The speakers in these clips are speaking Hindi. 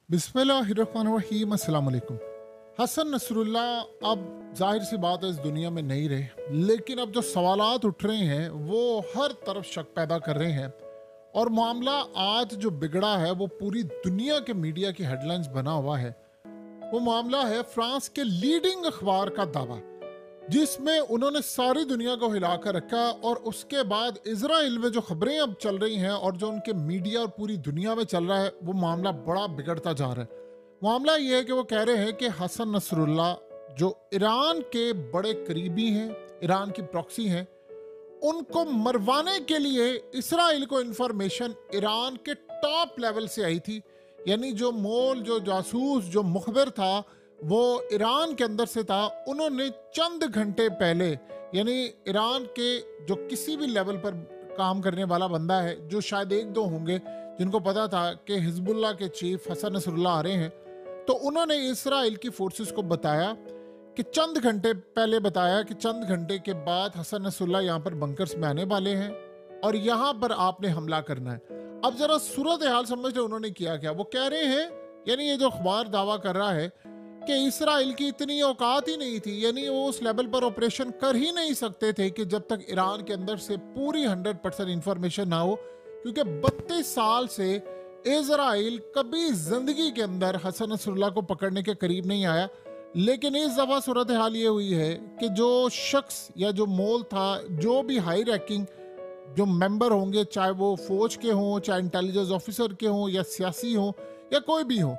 बिस्मिल्लाहिर्रहमानिर्रहीम, अस्सलाम वालेकुम। हसन नसरुल्लाह अब जाहिर सी बात है इस दुनिया में नहीं रहे, लेकिन अब जो सवालात उठ रहे हैं वो हर तरफ शक पैदा कर रहे हैं। और मामला आज जो बिगड़ा है वो पूरी दुनिया के मीडिया की हेडलाइंस बना हुआ है। वो मामला है फ्रांस के लीडिंग अखबार का दावा, जिसमें उन्होंने सारी दुनिया को हिलाकर रखा। और उसके बाद इजराइल में जो खबरें अब चल रही हैं और जो उनके मीडिया और पूरी दुनिया में चल रहा है, वो मामला बड़ा बिगड़ता जा रहा है। मामला ये है कि वो कह रहे हैं कि हसन नसरुल्लाह जो ईरान के बड़े करीबी हैं, ईरान की प्रॉक्सी हैं, उनको मरवाने के लिए इसराइल को इंफॉर्मेशन ईरान के टॉप लेवल से आई थी। यानी जो मोल, जो जासूस, जो मुखबिर था, वो ईरान के अंदर से था। उन्होंने चंद घंटे पहले, यानी ईरान के जो किसी भी लेवल पर काम करने वाला बंदा है, जो शायद एक दो होंगे जिनको पता था कि हिजबुल्लाह के चीफ हसन नसरुल्लाह आ रहे हैं, तो उन्होंने इसराइल की फोर्सेस को बताया कि चंद घंटे पहले बताया कि चंद घंटे के बाद हसन नसरुल्लाह यहाँ पर बंकर्स में आने वाले हैं और यहाँ पर आपने हमला करना है। अब जरा सूरत हाल समझ ले उन्होंने किया क्या। वो कह रहे हैं, यानी ये जो अखबार दावा कर रहा है कि इसराइल की इतनी औकात ही नहीं थी, यानी वो उस लेवल पर ऑपरेशन कर ही नहीं सकते थे कि जब तक ईरान के अंदर से पूरी 100% इंफॉर्मेशन ना हो, क्योंकि 32 साल से इसराइल कभी जिंदगी के अंदर हसन नसरुल्लाह को पकड़ने के करीब नहीं आया। लेकिन इस दफा सूरत हाल ये हुई है कि जो शख्स या जो मोल था, जो भी हाई रैंकिंग जो मेंबर होंगे, चाहे वो फौज के हों, चाहे इंटेलिजेंस ऑफिसर के हों, या सियासी हों, या कोई भी हो,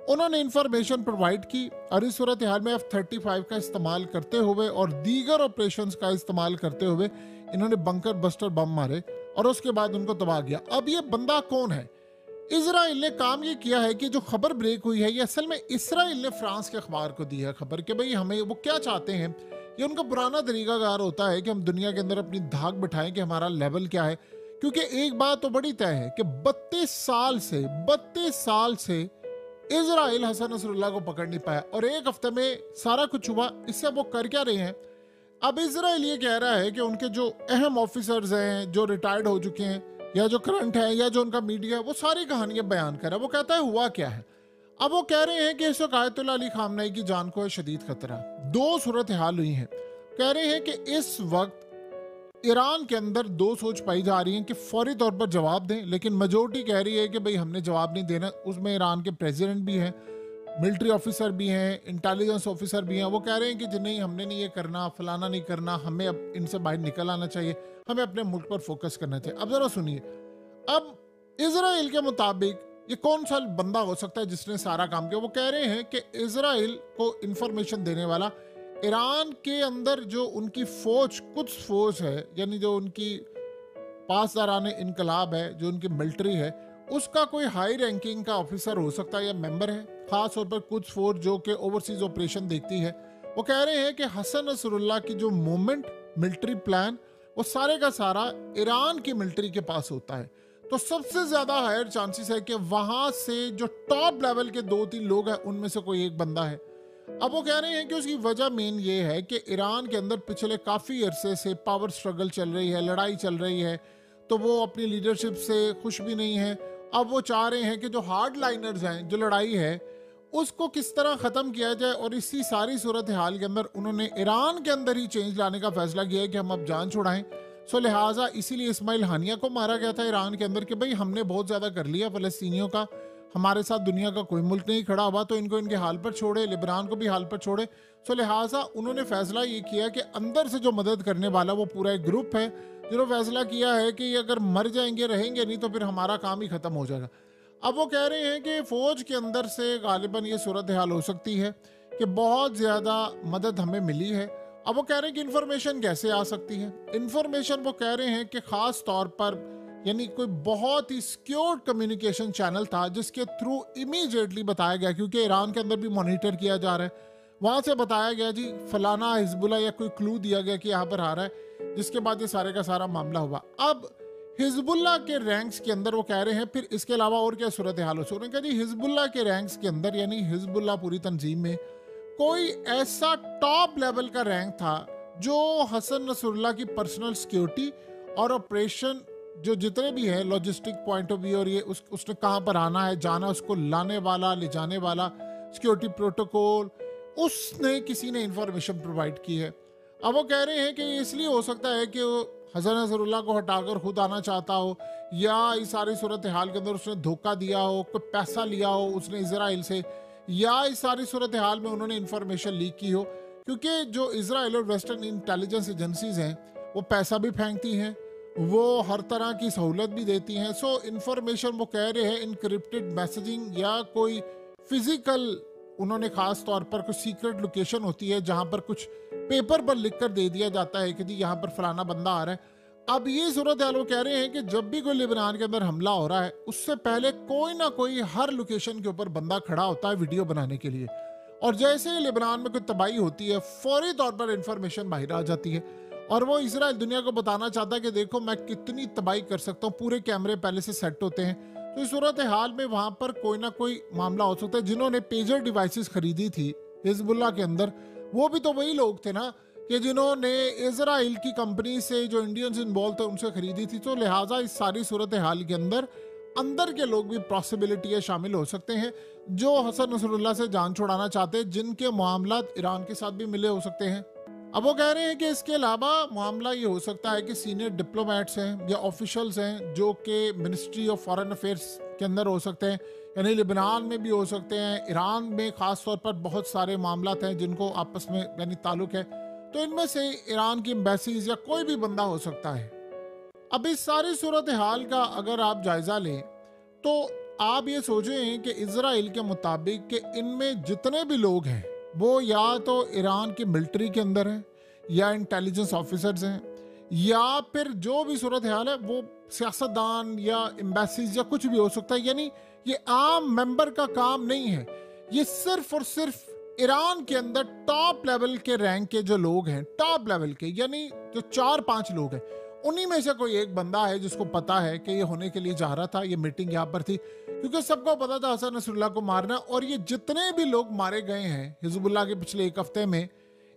उन्होंने इंफॉर्मेशन प्रोवाइड की। और इस सूरत हाल में F-35 का इस्तेमाल करते हुए और दीगर ऑपरेशंस का इस्तेमाल करते हुए इन्होंने बंकर बस्टर बम मारे और उसके बाद उनको तबाह किया। अब ये बंदा कौन है? इजराइल ने काम ये किया है कि जो खबर ब्रेक हुई है, ये असल में इसराइल ने फ्रांस के अखबार को दी है खबर कि भाई हमें वो क्या चाहते हैं। ये उनका पुराना तरीकाकार होता है कि हम दुनिया के अंदर अपनी धाक बिठाएं कि हमारा लेवल क्या है। क्योंकि एक बात तो बड़ी तय है कि 32 साल से इजराइल हसन नसरुल्लाह को पकड़ नहीं पाया और एक हफ्ते में सारा कुछ हुआ। इससे वो कर क्या रहे हैं? अब इजराइल ये कह रहा है कि उनके जो अहम ऑफिसर्स हैं, जो रिटायर्ड हो चुके हैं, या जो करंट है, या जो उनका मीडिया, वो सारी कहानियां बयान कर रहा है। वो कहता है हुआ क्या है। अब वो कह रहे हैं कि इस वक्त आयतुल्लाह अली खामनेई की जान को है शदीद खतरा। दो सूरत हाल हुई हैं। कह रहे हैं कि इस वक्त ईरान के अंदर दो सोच पाई जा रही है कि फौरी तौर पर जवाब दें, लेकिन मेजोरिटी कह रही है कि भाई हमने जवाब नहीं देना। उसमें ईरान के प्रेसिडेंट भी हैं, मिलिट्री ऑफिसर भी हैं, इंटेलिजेंस ऑफिसर भी हैं। वो कह रहे हैं कि नहीं, हमने नहीं ये करना, फलाना नहीं करना, हमें अब इनसे बाहर निकल आना चाहिए, हमें अपने मुल्क पर फोकस करना चाहिए। अब जरा सुनिए, अब इजराइल के मुताबिक ये कौन सा बंदा हो सकता है जिसने सारा काम किया। वो कह रहे हैं कि इजराइल को इंफॉर्मेशन देने वाला ईरान के अंदर जो उनकी फौज, कुछ फौज है, यानी जो उनकी पासदारान इनकलाब है, जो उनकी मिलिट्री है, उसका कोई हाई रैंकिंग का ऑफिसर हो सकता है या मेंबर है, खास तौर पर कुछ फोर्स जो कि ओवरसीज ऑपरेशन देखती है। वो कह रहे हैं कि हसन नसरुल्लाह की जो मूवमेंट, मिलिट्री प्लान, वो सारे का सारा ईरान की मिलिट्री के पास होता है। तो सबसे ज्यादा हायर चांसेस है कि वहां से जो टॉप लेवल के 2-3 लोग हैं, उनमें से कोई एक बंदा है। अब वो कह रहे हैं कि उसकी वजह मेन ये है कि ईरान के अंदर पिछले काफी अरसे से पावर स्ट्रगल चल रही है, लड़ाई चल रही है, तो वो अपनी लीडरशिप से खुश भी नहीं है। अब वो चाह रहे हैं कि जो हार्ड लाइनर्स हैं, जो लड़ाई है, उसको किस तरह ख़त्म किया जाए। और इसी सारी सूरत हाल के अंदर उन्होंने ईरान के अंदर ही चेंज लाने का फैसला किया है कि हम अब जान छुड़ाएं। सो लिहाजा इसीलिए इस्माइल हानिया को मारा गया था ईरान के अंदर कि भाई हमने बहुत ज़्यादा कर लिया फ़लस्तीनियों का, हमारे साथ दुनिया का कोई मुल्क नहीं खड़ा हुआ, तो इनको इनके हाल पर छोड़े, लिबनान को भी हाल पर छोड़े। सो लिहाजा उन्होंने फैसला ये किया कि अंदर से जो मदद करने वाला वो पूरा एक ग्रुप है, जिन्होंने फैसला किया है कि अगर मर जाएंगे, रहेंगे नहीं, तो फिर हमारा काम ही ख़त्म हो जाएगा। अब वो कह रहे हैं कि फ़ौज के अंदर से गालिबन ये सूरत हाल हो सकती है कि बहुत ज़्यादा मदद हमें मिली है। अब वो कह रहे हैं कि इन्फॉर्मेशन कैसे आ सकती है। इन्फॉर्मेशन वो कह रहे हैं कि ख़ास तौर पर, यानी कोई बहुत ही सिक्योर्ड कम्युनिकेशन चैनल था जिसके थ्रू इमीडिएटली बताया गया, क्योंकि ईरान के अंदर भी मॉनिटर किया जा रहा है, वहाँ से बताया गया जी फलाना हिजबुल्लाह, या कोई क्लू दिया गया कि यहाँ पर आ रहा है, जिसके बाद ये सारे का सारा मामला हुआ। अब हिजबुल्लाह के रैंक्स के अंदर वो कह रहे हैं फिर इसके अलावा और क्या सूरत हाल हो। उन्होंने कहा जी हिजबुल्लाह के रैंक्स के अंदर, यानी हिजबुल्लाह पूरी तंजीम में कोई ऐसा टॉप लेवल का रैंक था जो हसन नसरुल्लाह की पर्सनल सिक्योरिटी और ऑपरेशन जो जितने भी हैं लॉजिस्टिक पॉइंट ऑफ व्यू, और ये उसने कहाँ पर आना है, जाना, उसको लाने वाला, ले जाने वाला, सिक्योरिटी प्रोटोकॉल, उसने किसी ने इंफॉर्मेशन प्रोवाइड की है। अब वो कह रहे हैं कि ये इसलिए हो सकता है कि वो हसन नसरुल्लाह को हटाकर खुद आना चाहता हो, या इस सारी सूरत हाल के अंदर उसने धोखा दिया हो, कोई पैसा लिया हो उसने इजराइल से, या इस सारी सूरत हाल में उन्होंने इंफॉर्मेशन लीक की हो। क्योंकि जो इजराइल और वेस्टर्न इंटेलिजेंस एजेंसीज हैं वो पैसा भी फेंकती हैं, वो हर तरह की सहूलत भी देती हैं। सो इंफॉर्मेशन वो कह रहे हैं इनक्रिप्टेड मैसेजिंग या कोई फिजिकल, उन्होंने खास तौर पर कुछ सीक्रेट लोकेशन होती है जहां पर कुछ पेपर पर लिख कर दे दिया जाता है कि जी यहाँ पर फलाना बंदा आ रहा है। अब ये सूरत हाल वो कह रहे हैं कि जब भी कोई लेबनान के अंदर हमला हो रहा है उससे पहले कोई ना कोई हर लोकेशन के ऊपर बंदा खड़ा होता है वीडियो बनाने के लिए, और जैसे ही लेबनान में कोई तबाही होती है फौरी तौर पर इंफॉर्मेशन बाहर आ जाती है, और वो इजराइल दुनिया को बताना चाहता है कि देखो मैं कितनी तबाही कर सकता हूँ, पूरे कैमरे पहले से सेट होते हैं। तो इस सूरत हाल में वहां पर कोई ना कोई मामला हो सकता है। जिन्होंने पेजर डिवाइसेस खरीदी थी हिजबुल्लाह के अंदर, वो भी तो वही लोग थे ना कि जिन्होंने इजराइल की कंपनी से, जो इंडियंस इन्वॉल्व थे, उनसे खरीदी थी। तो लिहाजा इस सारी सूरत हाल के अंदर अंदर के लोग भी पॉसिबिलिटी है शामिल हो सकते हैं, जो हसन नसरुल्लाह से जान छुड़ाना चाहते हैं, जिनके मामला ईरान के साथ भी मिले हो सकते हैं। अब वो कह रहे हैं कि इसके अलावा मामला ये हो सकता है कि सीनियर डिप्लोमेट्स हैं या ऑफिशियल्स हैं जो कि मिनिस्ट्री ऑफ फॉरेन अफेयर्स के अंदर हो सकते हैं, यानी लिबनान में भी हो सकते हैं, ईरान में खास तौर पर बहुत सारे मामला हैं जिनको आपस में यानी ताल्लुक है, तो इनमें से ईरान की एम्बेसीज या कोई भी बंदा हो सकता है। अब इस सारी सूरत हाल का अगर आप जायजा लें तो आप ये सोचें कि इजराइल के मुताबिक कि इनमें जितने भी लोग हैं वो या तो ईरान की मिलिट्री के अंदर हैं, या इंटेलिजेंस ऑफिसर्स हैं, या फिर जो भी सूरत हाल है वो सियासतदान या एम्बेसीज या कुछ भी हो सकता है। यानी ये आम मेंबर का काम नहीं है, ये सिर्फ और सिर्फ ईरान के अंदर टॉप लेवल के रैंक के जो लोग हैं, टॉप लेवल के, यानी जो 4-5 लोग हैं, उन्हीं में से कोई एक बंदा है जिसको पता है कि ये होने के लिए जा रहा था, ये मीटिंग यहाँ पर थी, क्योंकि सबको पता था हसन नसरुल्लाह को मारना। और ये जितने भी लोग मारे गए हैं हिजबुल्लाह के पिछले एक हफ्ते में,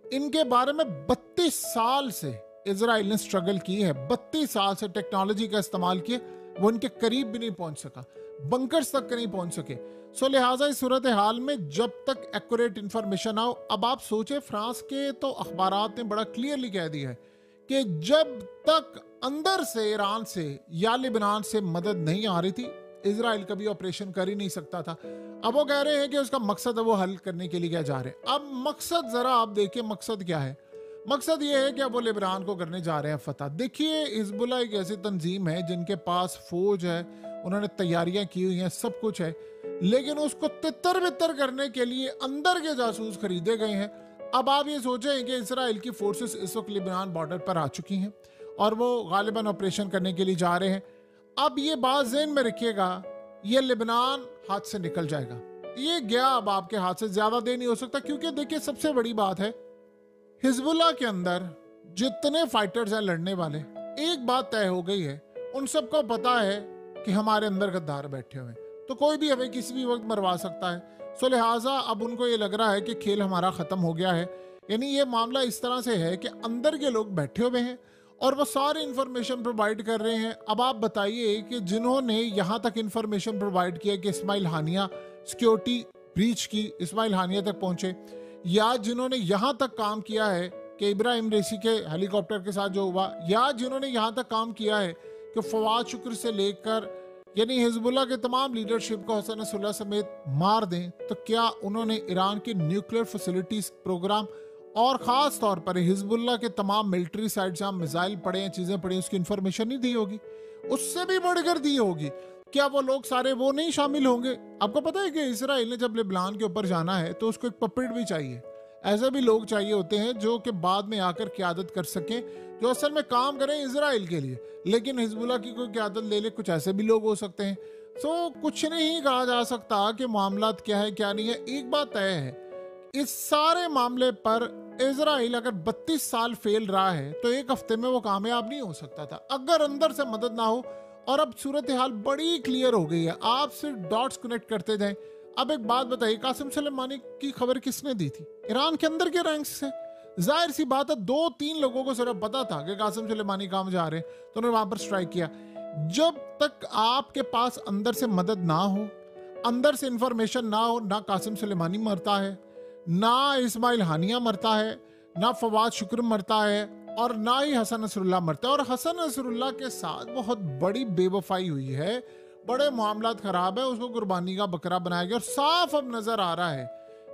इनके बारे में 32 साल से इजराइल ने स्ट्रगल की है, 32 साल से टेक्नोलॉजी का इस्तेमाल किए, वो इनके करीब भी नहीं पहुंच सका, बंकर्स तक नहीं पहुंच सके। सो लिहाजा इस सूरत हाल में जब तक एक्यूरेट इंफॉर्मेशन आओ, अब आप सोचे फ्रांस के तो अखबारात ने बड़ा क्लियरली कह दिया है कि जब तक अंदर से ईरान से या लिबनान से मदद नहीं आ रही थी, इजराइल कभी ऑपरेशन कर ही नहीं सकता था। अब वो कह रहे हैं कि उसका मकसद है वो हल करने के लिए क्या जा रहे हैं। अब मकसद जरा आप देखिए, मकसद क्या है? मकसद ये है कि अब वो लिबनान को करने जा रहे हैं फतह। देखिए हिजबुल्लाह एक ऐसी तंजीम है जिनके पास फौज है, उन्होंने तैयारियां की हुई हैं, सब कुछ है, लेकिन उसको तितर बितर करने के लिए अंदर के जासूस खरीदे गए हैं। अब आप ये सोचें कि इजराइल की फोर्सेस इस वक्त लिबनान बॉर्डर पर आ चुकी हैं और वो गालिबन ऑपरेशन करने के लिए जा रहे हैं। अब ये बात ज़हन में रखिएगा, ये लिबनान हाथ से निकल जाएगा, ये गया अब आपके हाथ से, ज्यादा देर नहीं हो सकता। क्योंकि देखिए सबसे बड़ी बात है, हिजबुल्लाह के अंदर जितने फाइटर्स हैं लड़ने वाले, एक बात तय हो गई है, उन सबको पता है कि हमारे अंदर गद्दार बैठे हुए हैं, तो कोई भी हमें किसी भी वक्त मरवा सकता है। सो लिहाजा अब उनको ये लग रहा है कि खेल हमारा ख़त्म हो गया है। यानी ये मामला इस तरह से है कि अंदर के लोग बैठे हुए हैं और वो सारी इंफॉर्मेशन प्रोवाइड कर रहे हैं। अब आप बताइए कि जिन्होंने यहाँ तक इंफॉर्मेशन प्रोवाइड किया कि इस्माइल हानिया सिक्योरिटी ब्रीच की, इस्माइल हानिया तक पहुँचे, या जिन्होंने यहाँ तक काम किया है कि इब्राहिम रेसी के हेलीकॉप्टर के साथ जो हुआ, या जिन्होंने यहाँ तक काम किया है कि फवाद शुक्र से लेकर यानी हिजबुल्लाह के तमाम लीडरशिप को हसन नसरुल्लाह समेत मार दें, तो क्या उन्होंने ईरान की न्यूक्लियर फैसिलिटीज प्रोग्राम और ख़ास तौर पर हिजबुल्लाह के तमाम मिलिट्री साइट जहाँ मिसाइल पड़े हैं, चीज़ें पड़ी, उसकी इन्फॉर्मेशन नहीं दी होगी? उससे भी बढ़कर दी होगी। क्या वो लोग सारे वो नहीं शामिल होंगे? आपको पता है कि इसराइल ने जब लिबनान के ऊपर जाना है तो उसको एक पपेट भी चाहिए, ऐसे भी लोग चाहिए होते हैं जो कि बाद में आकर क़यादत कर सकें, जो असल में काम करें इसराइल के लिए, लेकिन हिजबुल्लाह की कोई क़यादत ले ले, कुछ ऐसे भी लोग हो सकते हैं। सो कुछ नहीं कहा जा सकता कि मामला क्या है क्या नहीं है। एक बात तय है, इस सारे मामले पर इजराइल अगर 32 साल फेल रहा है तो एक हफ्ते में वो कामयाब नहीं हो सकता था अगर अंदर से मदद ना हो। और अब सूरत हाल बड़ी क्लियर हो गई है, आप सिर्फ डॉट्स कनेक्ट करते जाएं। अब एक बात बताइए, कासिम सुलेमानी की खबर किसने दी थी? ईरान के अंदर के रैंक्स से। जाहिर सी बात है 2-3 लोगों को सिर्फ पता था कि कासिम सुलेमानी कहाँ जा रहे हैं, तो उन्होंने वहां पर स्ट्राइक किया। जब तक आपके पास अंदर से मदद ना हो, अंदर से इंफॉर्मेशन ना हो, ना कासिम सुलेमानी मरता है, ना इस्माइल हानिया मरता है, ना फवाद शुक्र मरता है, और ना ही हसन नसरुल्लाह मरता है। और हसन नसरुल्लाह के साथ बहुत बड़ी बेवफाई हुई है, बड़े मामलात खराब है, उसको कुर्बानी का बकरा बनाया गया। और साफ अब नजर आ रहा है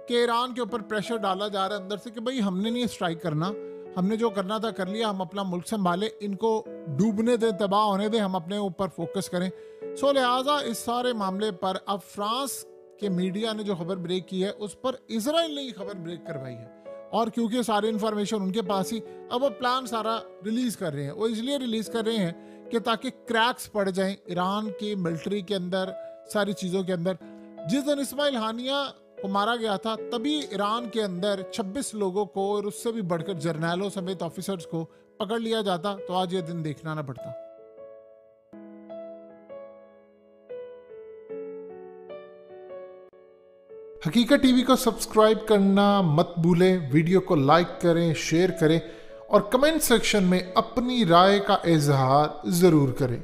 कि ईरान के ऊपर प्रेशर डाला जा रहा है अंदर से कि भाई हमने नहीं स्ट्राइक करना, हमने जो करना था कर लिया, हम अपना मुल्क संभाले, इनको डूबने दें, तबाह होने दें, हम अपने ऊपर फोकस करें। सो लिहाजा इस सारे मामले पर अब फ्रांस के मीडिया ने जो खबर ब्रेक की है उस पर इजराइल ने ही खबर ब्रेक करवाई है। और क्योंकि सारी इन्फॉर्मेशन उनके पास ही, अब वो प्लान सारा रिलीज कर रहे हैं। वो इसलिए रिलीज कर रहे हैं कि ताकि क्रैक्स पड़ जाएं ईरान की मिलिट्री के अंदर, सारी चीज़ों के अंदर। जिस दिन इस्माइल हानिया को मारा गया था तभी ईरान के अंदर 26 लोगों को और उससे भी बढ़कर जर्नैलों समेत ऑफिसर्स को पकड़ लिया जाता, तो आज ये दिन देखना ना पड़ता। हकीकत टीवी को सब्सक्राइब करना मत भूलें, वीडियो को लाइक करें, शेयर करें और कमेंट सेक्शन में अपनी राय का इजहार ज़रूर करें।